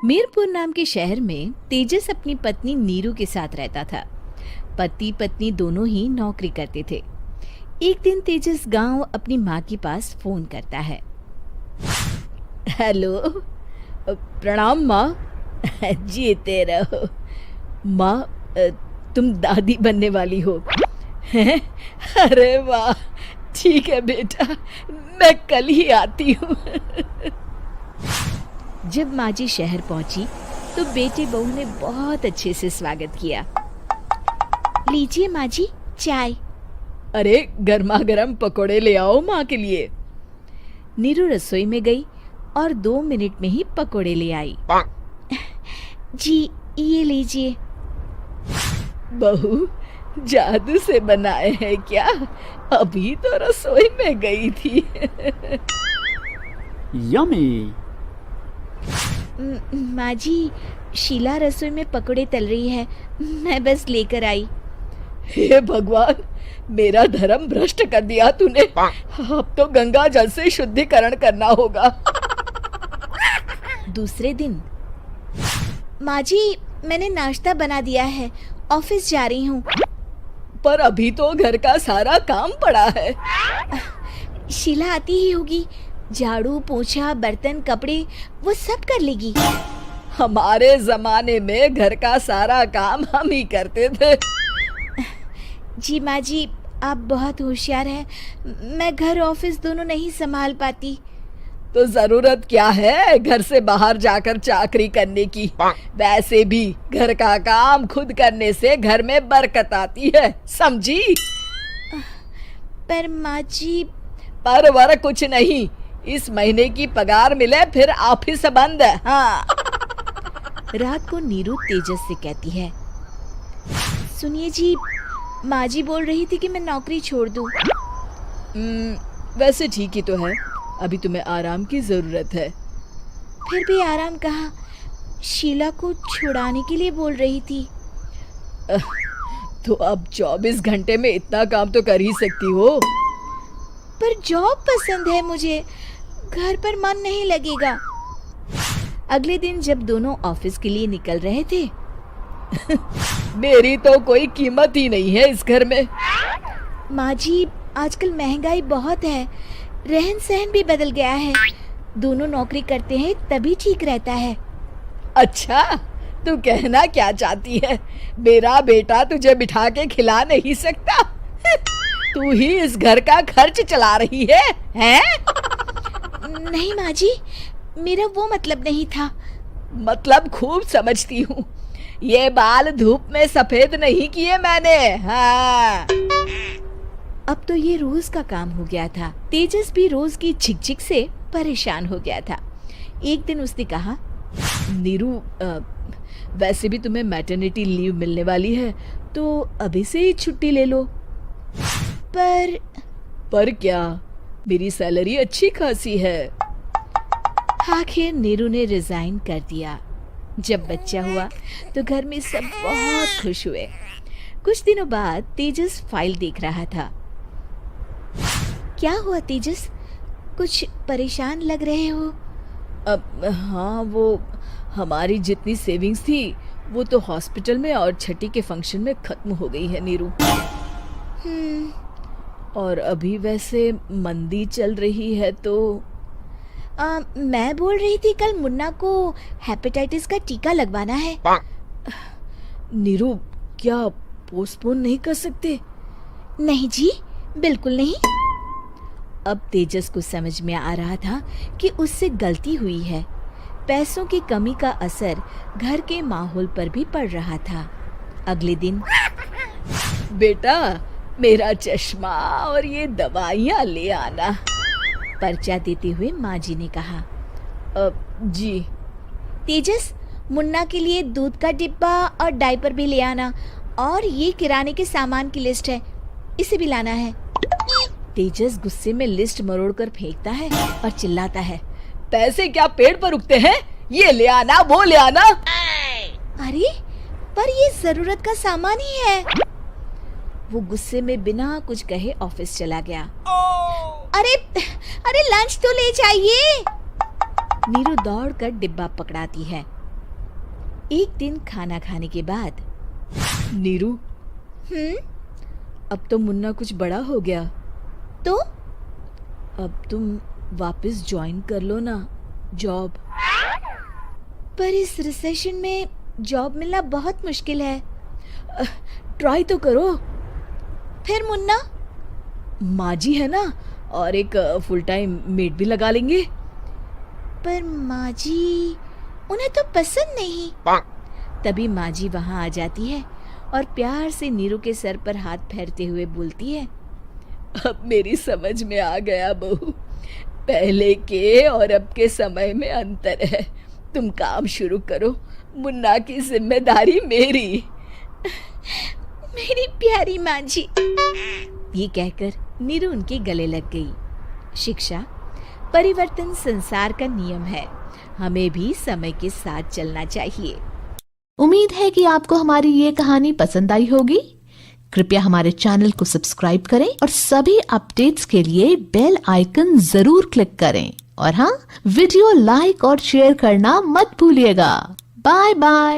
मीरपुर नाम के शहर में तेजस अपनी पत्नी नीरू के साथ रहता था। पति पत्नी दोनों ही नौकरी करते थे। एक दिन तेजस गांव अपनी माँ के पास फोन करता है। हेलो, प्रणाम माँ। जीते रहो माँ, तुम दादी बनने वाली हो हैं? अरे वाह, ठीक है बेटा, मैं कल ही आती हूँ। जब माँ जी शहर पहुंची तो बेटे बहू ने बहुत अच्छे से स्वागत किया। लीजिए माँ जी, चाय। अरे गर्मा गर्म पकोड़े ले आओ माँ के लिए। नीरू रसोई में गई और 2 मिनट में ही पकोड़े ले आई। जी ये लीजिए। बहू जादू से बनाए हैं क्या? अभी तो रसोई में गई थी। यम्मी। माँ जी, शीला रसोई में पकोड़े तल रही है, मैं बस लेकर आई। हे भगवान, मेरा धर्म भ्रष्ट कर दिया तूने। अब तो गंगा जल से शुद्धिकरण करना होगा। दूसरे दिन, माँ जी मैंने नाश्ता बना दिया है, ऑफिस जा रही हूँ। पर अभी तो घर का सारा काम पड़ा है। शीला आती ही होगी, झाड़ू पोछा बर्तन कपड़े वो सब कर लेगी। हमारे जमाने में घर का सारा काम हम ही करते थे। जी माँ जी, आप बहुत होशियार हैं, मैं घर ऑफिस दोनों नहीं संभाल पाती। तो जरूरत क्या है घर से बाहर जाकर चाकरी करने की? वैसे भी घर का काम खुद करने से घर में बरकत आती है, समझी? पर माँ जी। पर वर कुछ नहीं, इस महीने की पगार मिले फिर ऑफिस बंद। हाँ। रात को नीरू तेजस से कहती है, सुनिए जी, माँ जी बोल रही थी कि मैं नौकरी छोड़ दूं। वैसे ठीक ही तो है, अभी तुम्हें आराम की जरूरत है। फिर भी आराम कहाँ, शीला को छुड़ाने के लिए बोल रही थी। तो अब 24 घंटे में इतना काम तो कर ही सकती हो। पर जॉब पसंद है मुझे, घर पर मन नहीं लगेगा। अगले दिन जब दोनों ऑफिस के लिए निकल रहे थे, मेरी तो कोई कीमत ही नहीं है इस घर में। माँ जी, आजकल महंगाई बहुत है, रहन सहन भी बदल गया है, दोनों नौकरी करते हैं तभी ठीक रहता है। अच्छा, तू कहना क्या चाहती है? मेरा बेटा तुझे बिठा के खिला नहीं सकता? तू ही इस घर का खर्च चला रही है, हैं? नहीं माँ जी, मेरा वो मतलब नहीं था। मतलब खूब समझती हूँ, ये बाल धूप में सफेद नहीं किए मैंने। हाँ। अब तो ये रोज का काम हो गया था। तेजस भी रोज की झिकझिक से परेशान हो गया था। एक दिन उसने कहा, नीरू, वैसे भी तुम्हें मैटरनिटी लीव मिलने वाली है, तो अभी से ही छुट्टी ले लो। पर क्या, मेरी सैलरी अच्छी खासी है। आखिर नीरू ने रिजाइन कर दिया। जब बच्चा हुआ तो घर में सब बहुत खुश हुए। कुछ दिनों बाद तेजस फाइल देख रहा था। क्या हुआ तेजस, कुछ परेशान लग रहे हो? हाँ, वो हमारी जितनी सेविंग्स थी वो तो हॉस्पिटल में और छठी के फंक्शन में खत्म हो गई है नीरू। और अभी वैसे मंदी चल रही है तो मैं बोल रही थी कल मुन्ना को हेपेटाइटिस का टीका लगवाना है। नीरू, क्या पोस्टपोन नहीं कर सकते? नहीं जी, बिल्कुल नहीं। अब तेजस को समझ में आ रहा था कि उससे गलती हुई है। पैसों की कमी का असर घर के माहौल पर भी पड़ रहा था। अगले दिन, बेटा मेरा चश्मा और ये दवाइयाँ ले आना, पर्चा देते हुए माँ जी ने कहा। जी। तेजस, मुन्ना के लिए दूध का डिब्बा और डायपर भी ले आना, और ये किराने के सामान की लिस्ट है, इसे भी लाना है। तेजस गुस्से में लिस्ट मरोड़कर फेंकता है और चिल्लाता है, पैसे क्या पेड़ पर उगते हैं? ये ले आना, वो ले आना। अरे पर ये जरूरत का सामान ही है। वो गुस्से में बिना कुछ कहे ऑफिस चला गया। अरे लंच तो ले जाइए। नीरू दौड़कर डिब्बा पकड़ाती है एक दिन खाना खाने के बाद, नीरू, अब तो मुन्ना कुछ बड़ा हो गया, तो अब तुम वापस ज्वाइन कर लो ना जॉब। पर इस रिसेशन में जॉब मिलना बहुत मुश्किल है। ट्राई तो करो। फिर मुन्ना? माँ जी है ना, और एक फुल टाइम मेड भी लगा लेंगे। पर माँ जी, उन्हें तो पसंद नहीं। तभी माँ जी वहाँ आ जाती है और प्यार से नीरू के सर पर हाथ फेरते हुए बोलती है, अब मेरी समझ में आ गया बहू, पहले के और अब के समय में अंतर है। तुम काम शुरू करो, मुन्ना की जिम्मेदारी मेरी। मेरी प्यारी माँ जी। ये कहकर नीरू उनके गले लग गई। शिक्षा, परिवर्तन संसार का नियम है, हमें भी समय के साथ चलना चाहिए। उम्मीद है कि आपको हमारी ये कहानी पसंद आई होगी। कृपया हमारे चैनल को सब्सक्राइब करें और सभी अपडेट्स के लिए बेल आइकन जरूर क्लिक करें। और हाँ, वीडियो लाइक और शेयर करना मत भूलिएगा। Bye bye.